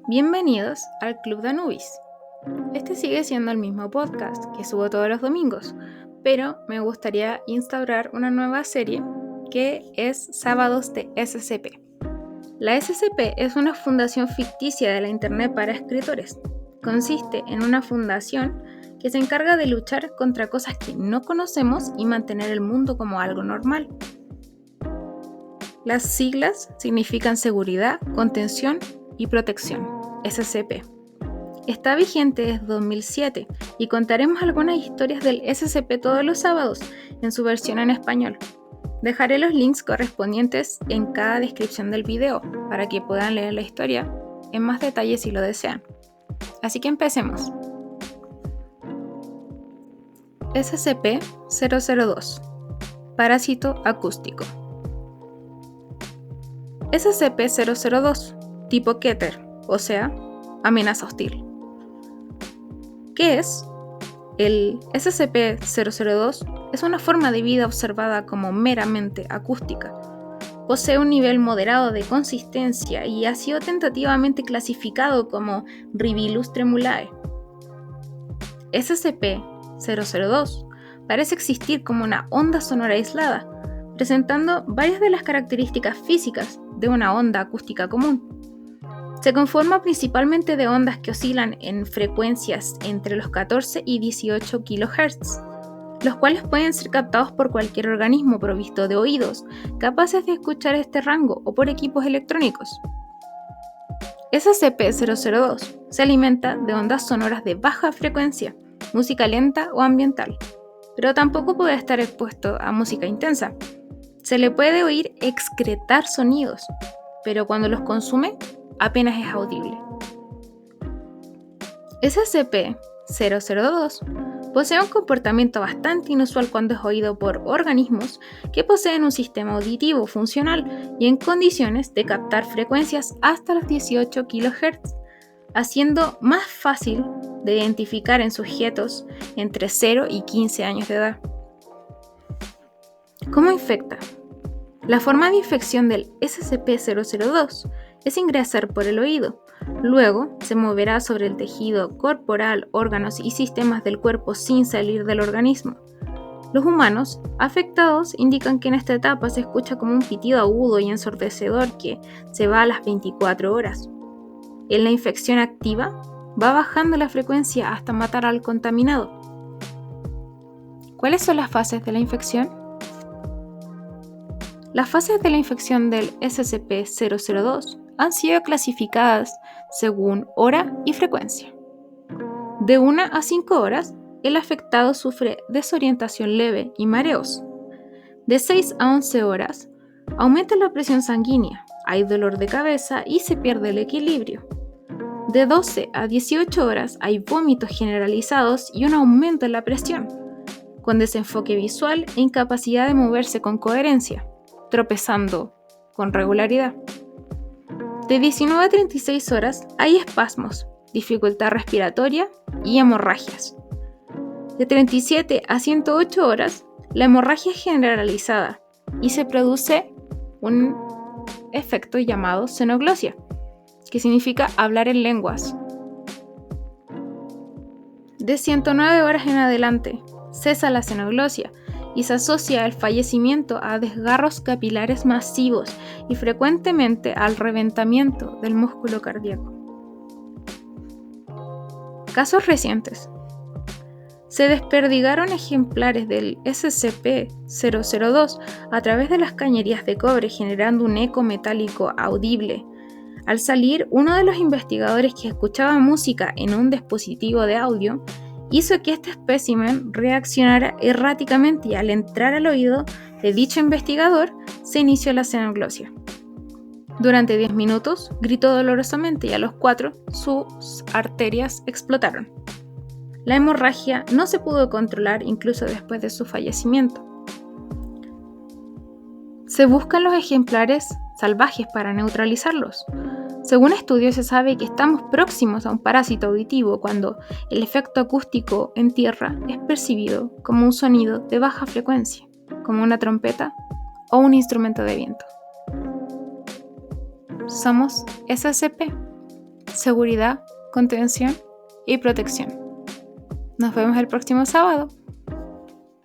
Bienvenidos al Club de Anubis. Este sigue siendo el mismo podcast que subo todos los domingos, pero me gustaría instaurar una nueva serie que es Sábados de SCP. La SCP es una fundación ficticia de la Internet para escritores. Consiste en una fundación que se encarga de luchar contra cosas que no conocemos y mantener el mundo como algo normal. Las siglas significan seguridad, contención y protección, SCP. Está vigente desde 2007 y contaremos algunas historias del SCP todos los sábados en su versión en español. Dejaré los links correspondientes en cada descripción del video para que puedan leer la historia en más detalle si lo desean. Así que empecemos. SCP-002 Parásito acústico. SCP-002 tipo Keter, o sea, amenaza hostil. ¿Qué es? El SCP-002 es una forma de vida observada como meramente acústica. Posee un nivel moderado de consistencia y ha sido tentativamente clasificado como Ribilus tremulae. SCP-002 parece existir como una onda sonora aislada, presentando varias de las características físicas de una onda acústica común. Se conforma principalmente de ondas que oscilan en frecuencias entre los 14 y 18 kHz, los cuales pueden ser captados por cualquier organismo provisto de oídos capaces de escuchar este rango o por equipos electrónicos. SCP-002 se alimenta de ondas sonoras de baja frecuencia, música lenta o ambiental, pero tampoco puede estar expuesto a música intensa. Se le puede oír excretar sonidos, pero cuando los consume, apenas es audible. SCP-002 posee un comportamiento bastante inusual cuando es oído por organismos que poseen un sistema auditivo funcional y en condiciones de captar frecuencias hasta los 18 kHz, haciendo más fácil de identificar en sujetos entre 0 y 15 años de edad. ¿Cómo infecta? La forma de infección del SCP-002 es ingresar por el oído. Luego se moverá sobre el tejido corporal, órganos y sistemas del cuerpo sin salir del organismo. Los humanos afectados indican que en esta etapa se escucha como un pitido agudo y ensordecedor que se va a las 24 horas. En la infección activa, va bajando la frecuencia hasta matar al contaminado. ¿Cuáles son las fases de la infección? Las fases de la infección del SCP-002 han sido clasificadas según hora y frecuencia. De 1 a 5 horas, el afectado sufre desorientación leve y mareos. De 6 a 11 horas, aumenta la presión sanguínea, hay dolor de cabeza y se pierde el equilibrio. De 12 a 18 horas, hay vómitos generalizados y un aumento en la presión, con desenfoque visual e incapacidad de moverse con coherencia, tropezando con regularidad. De 19 a 36 horas hay espasmos, dificultad respiratoria y hemorragias. De 37 a 108 horas, la hemorragia es generalizada y se produce un efecto llamado xenoglosia, que significa hablar en lenguas. De 109 horas en adelante, cesa la xenoglosia y se asocia el fallecimiento a desgarros capilares masivos y frecuentemente al reventamiento del músculo cardíaco. Casos recientes. Se desperdigaron ejemplares del SCP-002 a través de las cañerías de cobre generando un eco metálico audible. Al salir, uno de los investigadores que escuchaba música en un dispositivo de audio hizo que este espécimen reaccionara erráticamente y al entrar al oído de dicho investigador se inició la xenoglosia. Durante 10 minutos gritó dolorosamente y a los 4 sus arterias explotaron. La hemorragia no se pudo controlar incluso después de su fallecimiento. Se buscan los ejemplares salvajes para neutralizarlos. Según estudios se sabe que estamos próximos a un parásito auditivo cuando el efecto acústico en tierra es percibido como un sonido de baja frecuencia, como una trompeta o un instrumento de viento. Somos SCP, seguridad, contención y protección. Nos vemos el próximo sábado.